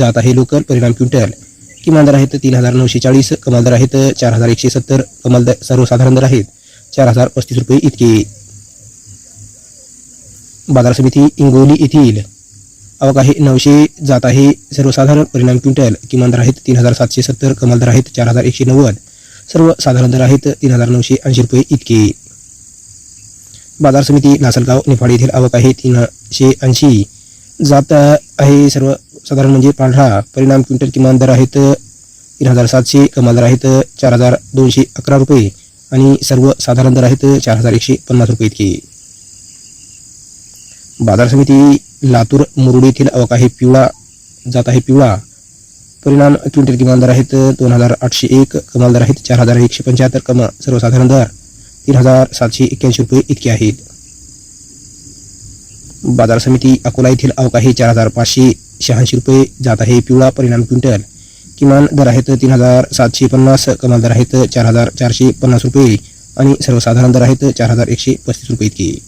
जात आहे लोकल, परिणाम क्विंटल. किमान दर आहेत 3940, कमाल दर आहेत 4170, कमाल दर सर्वसाधारण दर आहेत 4035 रुपये इतके. बाजार समिती हिंगोली येथील आवक आहे 900, जात आहे सर्वसाधारण, परिणाम क्विंटल. किमान दर आहेत 3770, कमाल दर आहेत 4190, सर्वसाधारण दर आहेत 3980 रुपये इतके. बाजार समिती लासलगाव निफाड येथील आवक आहे 380, जात आहे सर्वसाधारण म्हणजे पांढरा, परिणाम क्विंटल. किमान दर आहेत 3700, कमाल दर आहेत 4211 रुपये आणि सर्वसाधारण दर आहेत 4150 रुपये इतके. बाजार समिती लातूर मुरुड येथील आवक आहे पिवळा, जात आहे पिवळा, परिणाम क्विंटल. किमान दर आहेत 2801, कमाल दर आहेत 4175, सर्वसाधारण दर 3781 रुपये इतके आहेत. बाजार समिती अकोला येथील आवक आहे 4586 रुपये, जात आहे पिवळा, परिणाम क्विंटल. किमान दर आहेत 3750, कमाल दर आहेत 4450 रुपये आणि सर्वसाधारण दर आहेत 4135 रुपये इतके.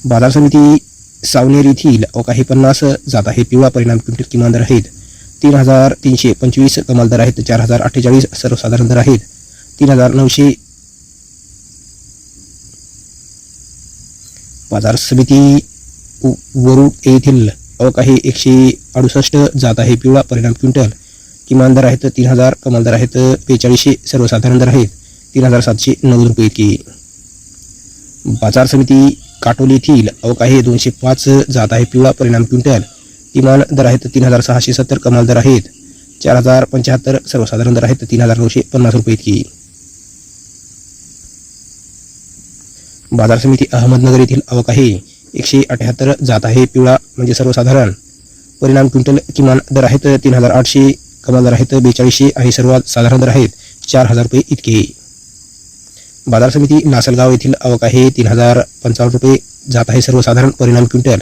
बाजार समिती सावनेर येथील आवक आहे 50, जात आहे पिवळा, परिणाम क्विंटल. किमान दर आहेत 3325, कमाल दर आहेत 4048, सर्वसाधारण दर आहेत 3900. बाजार समिती वरुड येथील आवक आहे 168, जात आहे पिवळा, परिणाम क्विंटल. किमान दर आहेत 3000, कमाल दर आहेत 4200, सर्वसाधारण दर आहेत 3790 रुपये इतके. बाजार समिती काटोली येथील आवक आहे 205, जात आहे पिवळा, परिणाम क्विंटल. किमान दर आहेत 3670, कमाल दर आहेत 4075, सर्वसाधारण दर आहेत 3950 रुपये इतकी. बाजार समिती अहमदनगर येथील आवक आहे 178, जात आहे पिवळा म्हणजे सर्वसाधारण, परिणाम क्विंटल. किमान दर आहेत 3800, कमाल दर आहेत 4200 आणि सर्वसाधारण दर आहेत 4000 रुपये इतके. बाजार समिती लासलगाव येथील आवक आहे 3055 रुपये, जात आहे सर्वसाधारण, परिणाम क्विंटल.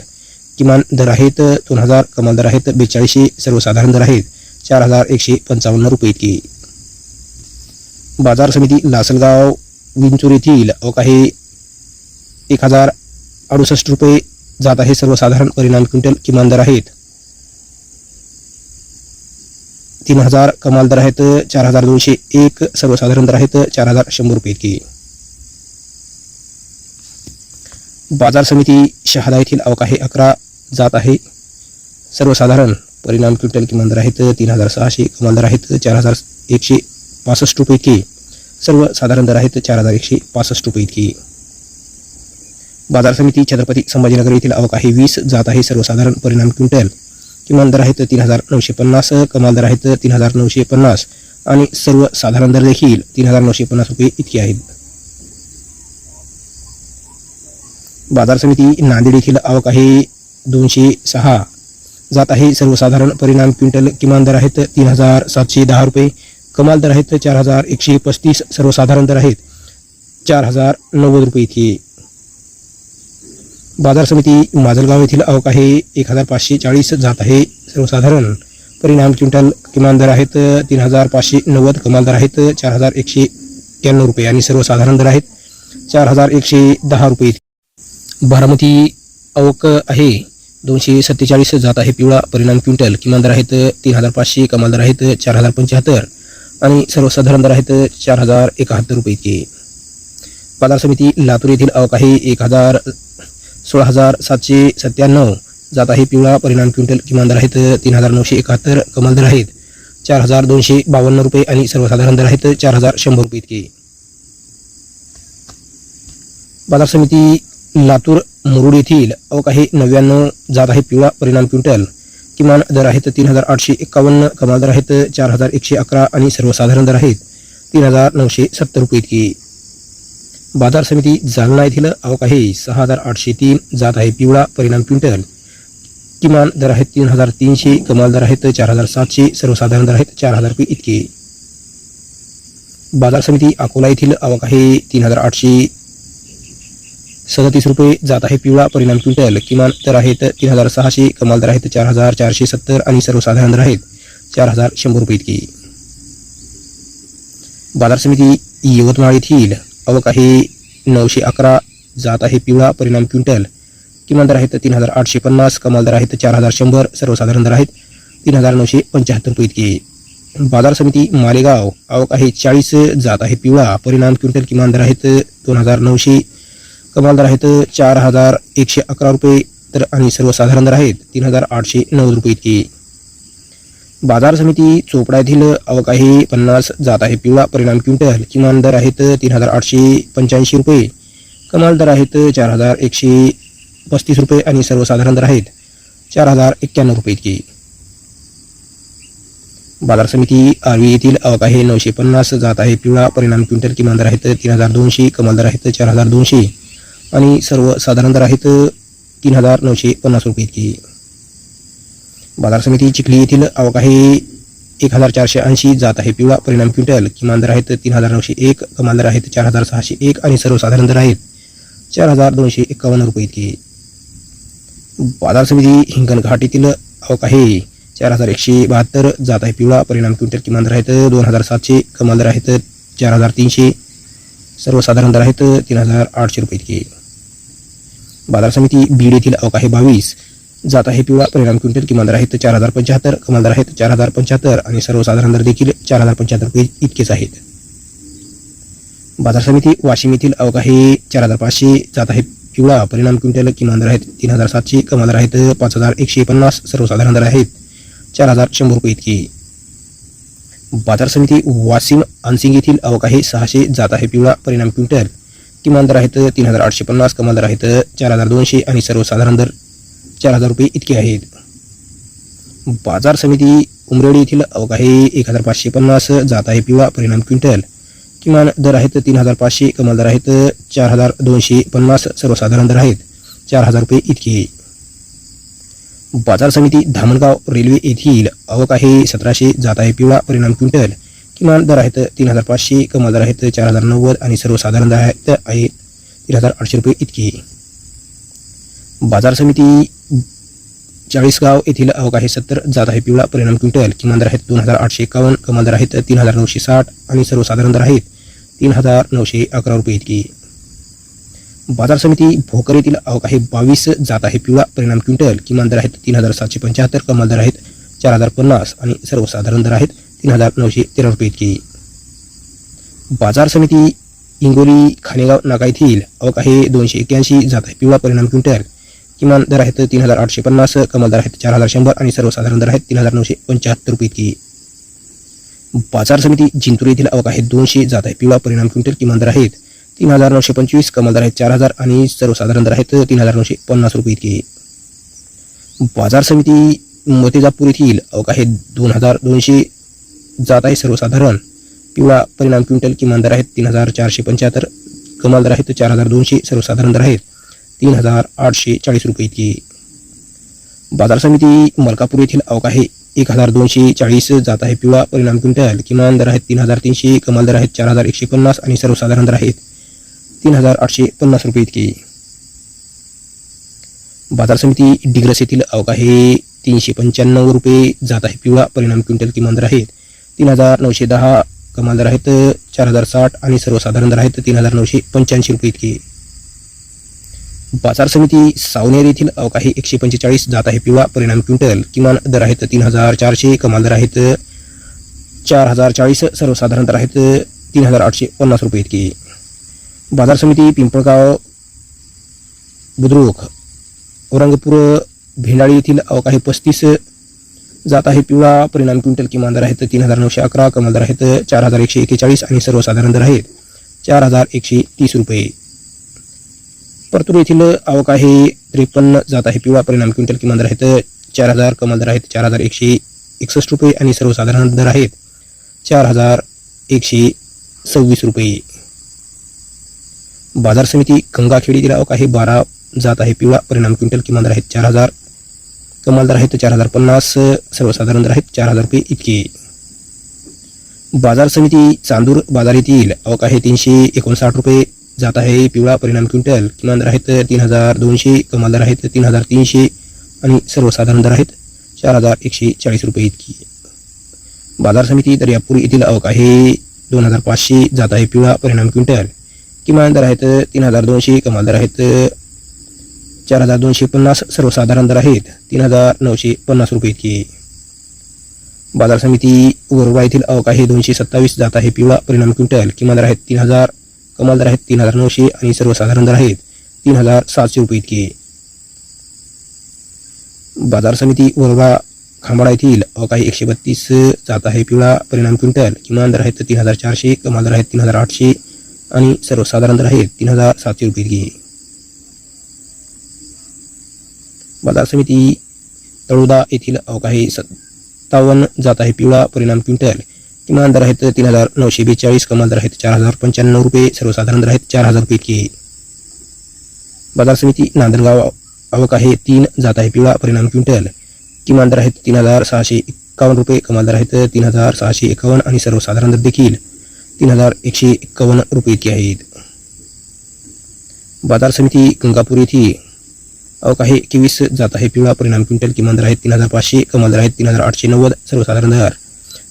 किमान दर आहेत 2000, कमाल दर आहेत 4200, सर्वसाधारण दर आहेत 4155 रुपये इतके. बाजार समिती लासलगाव विंचूर येथील आवक आहे 1068 रुपये, जात आहे सर्वसाधारण, परिणाम क्विंटल. किमान दर आहेत 3000, कमाल दर आहेत 4201, सर्वसाधारण दर आहेत 4100 रुपये इतके. बाजार समिती शहादा येथील आवक आहे 11, जात आहे सर्वसाधारण, परिणाम क्विंटल. किमान दर आहेत 3600, कमाल दर आहेत 4165 रुपये इतके, सर्वसाधारण दर आहेत 4165 रुपये इतके. बाजार समिती छत्रपती संभाजीनगर येथील आवक आहे 20, जात आहे सर्वसाधारण, परिणाम क्विंटल. किमान दर आहेत 3950, कमाल दर आहेत 3950 आणि सर्वसाधारण दर देखील 3950 रुपये इतके आहेत. बाजार समिती नांदेड येथील आवक आहे 206, जात आहे सर्वसाधारण, परिणाम क्विंटल. किमान दर आहेत 3710 रुपये, कमाल दर आहेत 4135, सर्वसाधारण दर आहेत 4090 रुपये इतके. बाजार समिती माजलगाव येथील आवक आहे 1540, जात आहे सर्वसाधारण, परिणाम क्विंटल. किमान दर आहेत 3590, कमाल दर आहेत 4191 रुपये आणि सर्वसाधारण दर आहेत 4110 रुपये. बारामती आवक आहे 247, जात आहे पिवळा, परिणाम क्विंटल. किमान दर आहेत 3500, कमाल दर आहेत 4075 आणि सर्वसाधारण दर आहेत 4071 रुपये इतके. बाजार समिती लातूर येथील आवक आहे 16,797, जात आहे पिवळा, परिणाम क्विंटल. किमान दर आहेत 3971, कमाल दर आहेत 4252 रुपये आणि सर्वसाधारण दर आहेत 4100 रुपये इतके. बाजार समिती लातूर मुरुड येथील आवक आहे 99, जात आहे पिवळा, परिणाम क्विंटल. किमान दर आहेत 3851, कमाल दर आहेत 4111 आणि सर्वसाधारण दर आहेत 3970 रुपये इतके. बाजार समिती जालना येथील आवक आहे 6803, जात आहे पिवळा, परिणाम क्विंटल. किमान दर आहेत 3300, कमाल दर आहेत 4700, सर्वसाधारण दर आहेत 4000 रुपये इतके. बाजार समिती अकोला येथील आवक आहे 3837 रुपये, जात आहे पिवळा, परिणाम क्विंटल. किमान दर आहेत 3600, कमाल दर आहेत 4470 आणि सर्वसाधारण दर आहेत 4100 रुपये इतके. बाजार समिती यवतमाळ येथील आवक आहे 911, जात आहे पिवळा, परिणाम क्विंटल. किमान दर आहेत 3850, कमाल दर आहेत 4100, सर्वसाधारण दर आहेत 3975 रुपये इतके. बाजार समिती मालेगाव, आवक आहे 40, जात आहे पिवळा, परिणाम क्विंटल, किमान दर आहेत 2900, कमाल दर आहेत 4111 रुपये तर आणि सर्वसाधारण दर आहेत 3890 रुपये इतके. बाजार समिती चोपडा येथील आवक आहे 50, जात आहे पिवळा, परिणाम क्विंटल, किमान दर आहेत 3885 रुपये, कमाल दर आहेत 4135 रुपये आणि सर्वसाधारण दर आहेत 4091 रुपये इतके. बाजार समिती आर्वी येथील आवक आहे 950, जात आहे पिवळा, परिणाम क्विंटल, किमान दर आहेत 3200, कमाल दर आहेत 4200 आणि सर्वसाधारण दर आहेत 3950 रुपये इतकी. बाजार समिती चिखली येथील आवक आहे 1480, जात आहे पिवळा, परिणाम क्विंटल, किमान दर आहेत 3901, कमाल दर आहेत 4601 आणि सर्वसाधारण दर आहेत 4251 रुपये इतकी. बाजार समिती हिंगणघाट येथील आवक आहे 4172, जात आहे पिवळा, परिणाम क्विंटल, किमान दर आहेत 2700, कमाल दर आहेत 4300, सर्वसाधारण दर आहेत 3800 रुपये इतके. बाजार समिती बीड येथील आवक आहे 22, जात आहे पिवळा, परिणाम क्विंटल, किमान दर आहेत 4075, कमाल दर आहेत 4075 आणि सर्वसाधारण दर देखील 4075 रुपये इतकेच आहेत. बाजार समिती वाशिम येथील आवक आहे 4500, जात आहे पिवळा, परिणाम क्विंटल, किमान दर आहेत 3700, कमाल दर आहेत 5150, सर्वसाधारण दर आहेत 4100 रुपये इतकी. बाजार समिती वाशिम अनसिंग येथील आवक आहे 600, जात आहे पिवळा, परिणाम क्विंटल, किमान दर आहेत 3850, कमाल दर आहेत 4200 आणि सर्वसाधारण दर 4000 रुपये इतके आहेत. बाजार समिती उमरेडी येथील आवक आहे 1550, जात आहे पिवळा, परिणाम क्विंटल, किमान दर आहेत 3500, कमाल दर आहेत 4250, सर्वसाधारण दर आहेत 4000 रुपये इतके. बाजार समिती धामणगाव रेल्वे येथील आवक आहे 1700, जात आहे पिवळा, परिणाम क्विंटल, किमान दर आहेत 3500, कमाल दर आहेत 4090 आणि सर्वसाधारण दर आहेत 3800 रुपये इतके. बाजार समिती चाळीसगाव येथील आवक आहे 70, जात आहे पिवळा, परिणाम क्विंटल, किमान दर आहेत 2851, कमाल दर आहेत 3960 आणि सर्वसाधारण दर आहेत 3911 रुपये इतकी. बाजार समिती भोकर येथील आवक आहे 22, जात आहे पिवळा, परिणाम क्विंटल, किमान दर आहेत 3775, कमाल दर आहेत 4050 आणि सर्वसाधारण दर आहेत 3913 रुपये इतकी. बाजार समिती इंगोली खानेगाव नाका येथील आवक आहे 281, जात आहे पिवळा, परिणाम क्विंटल, किमान दर आहेत 3850, कमाल दर आहेत 4100 आणि सर्वसाधारण दर आहेत 3975 रुपये इतकी. बाजार समिती जिंतूर येथील आवक आहे 200, जात आहे पिवळा, परिणाम क्विंटल, किमान दर आहेत 3925, कमाल दर आहेत 4000 आणि सर्वसाधारण दर आहेत 3950 रुपये इतके. बाजार समिती मोतेजापूर येथील आवक आहे 2200, जात आहे सर्वसाधारण पिवळा, परिणाम क्विंटल, किमान दर आहेत 3475, कमाल दर आहेत 4200, सर्वसाधारण दर आहेत 3840 रुपये इतकी. बाजार समिती मलकापूर येथील आवक आहे 1240, जात आहे पिवळा, परिणाम क्विंटल, किमान दर आहेत 3300, कमाल दर आहेत 4150 आणि सर्वसाधारण दर आहेत 3850 रुपये इतकी. बाजार समिती डिग्रस येथील आवक आहे 395 रुपये, जात आहे पिवळा, परिणाम क्विंटल, किमान दर आहेत 3910, कमाल दर आहेत 4060 आणि सर्वसाधारण दर आहेत 3985 रुपये इतकी. बाजार समिती सावनेर येथील आवक आहे 145, जात आहे पिवळा, परिणाम क्विंटल, किमान दर आहेत 3400, कमाल दर आहेत 4040, सर्वसाधारण दर आहेत 3850 रुपये इतकी. बाजार समिती पिंपळगाव बुद्रुक औरंगपूर भेंडाळी येथील आवक आहे 35, जात आहे पिवळा, परिणाम क्विंटल, किमान दर आहेत 3911, कमाल दर आहेत 4141 आणि सर्वसाधारण दर आहेत 4130 रुपये. परतूर येथील आवक आहे 53, जात आहे पिवळा, परिणाम क्विंटल, किमान दर आहेत 4000, कमाल दर आहेत 4161 रुपये आणि सर्वसाधारण दर आहेत 4126 रुपये. बाजार समिती गंगाखेड येथील आवक आहे 12, जात आहे पिवळा, परिणाम क्विंटल, किमान दर आहेत 4000, कमाल दर आहेत 4050, सर्वसाधारण दर आहेत 4000 रुपये इतके. बाजार समिती चांदूर बाजार येथील आवक आहे 359 रुपये, जात आहे पिवळा, परिणाम क्विंटल, किमान दर आहेत 3200, कमाल दर आहेत 3300 आणि सर्वसाधारण दर आहेत 4140 रुपये इतकी. बाजार समिती दर्यापूर येथील आवक आहे 2500, जात आहे पिवळा, परिणाम क्विंटल, किमान दर आहेत 3200, कमाल दर आहेत 4,250 सर्वसाधारण दर आहेत 3,950 रुपये इतके. बाजार समिती वरोरा येथील आवक आहे 227, जात आहे पिवळा, परिणाम क्विंटल. किमान दर आहेत 3,000, कमाल दर आहेत 3,900 आणि सर्वसाधारण दर आहेत 3,700 रुपये इतके. बाजार समिती वरोरा खांबाळा येथील आवक आहे 132, जात आहे पिवळा, परिणाम क्विंटल. किमान दर आहेत 3,400, कमाल दर आहेत 3,800 आणि सर्वसाधारण दर आहेत 3,700 रुपये इतके. बाजार समिती तळोदा येथील आवक आहे 57, जात आहे पिवळा, परिणाम क्विंटल. किमान दर आहेत 3,942, कमाल दर आहेत 4,095 रुपये, सर्वसाधारण दर आहेत 4,000 रुपये इतके. बाजार समिती नांदणगाव आवक आहे 3, जात आहे पिवळा, परिणाम क्विंटल. किमान दर आहेत 3,651 रुपये, कमाल दर आहेत 3,651 आणि सर्वसाधारण दर देखील 3,151 रुपये इतके आहेत. बाजार समिती गंगापूर येथील आवक आहे 21, जात आहे पिवळा, परिणाम क्विंटल. किमान दर आहेत 3,500, कमाल दर आहेत 3,890, सर्वसाधारण दर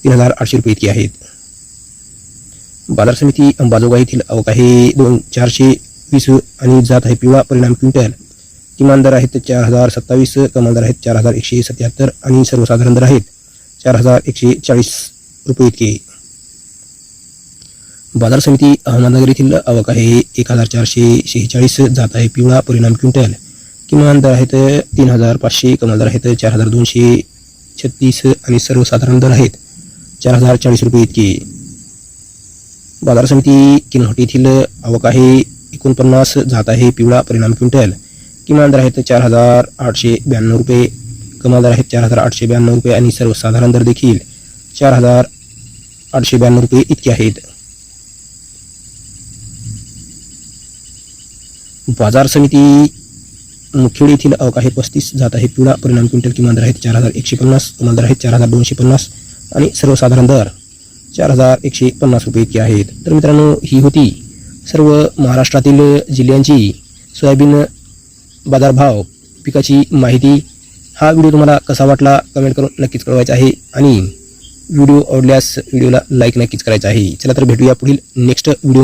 3,800 रुपये इतके आहेत. बाजार समिती अंबाजोगाई येथील आवक आहे 420 आणि जात आहे पिवळा, परिणाम क्विंटल. किमान दर आहेत 4,027, कमाल दर आहेत 4,177 आणि सर्वसाधारण दर आहेत 4,140 रुपये इतके. बाजार समिती अहमदनगर येथील आवक आहे 1,446, जात आहे पिवळा, परिणाम क्विंटल. किमान दर आहेत 3,500, कमाल दर आहेत 4,236 आणि सर्वसाधारण दर आहेत 4,040 रुपये इतके. बाजार समिती किनवट येथील आवक आहे 49, जात आहे पिवळा, परिणाम क्विंटल. किमान दर आहेत 4,892 रुपये, कमाल दर आहेत 4,892 रुपये आणि सर्वसाधारण दर देखील 4,892 रुपये इतके आहेत. बाजार समिती मुखेड येथील आवक आहे 35, जात आहे पिवळा, परिणाम क्विंटल. किमान दर आहेत 4,150, कमाल दर आहेत 4,250 आणि सर्वसाधारण दर 4,150 रुपये इतके आहेत. तर मित्रांनो, ही होती सर्व महाराष्ट्रातील जिल्ह्यांची सोयाबीन बाजारभाव पिकाची माहिती. हा व्हिडिओ तुम्हाला कसा वाटला कमेंट करून नक्कीच कळवायचा आहे आणि व्हिडिओ आवडल्यास व्हिडिओला लाईक नक्कीच करायचा आहे. चला तर भेटूया पुढील नेक्स्ट व्हिडिओ.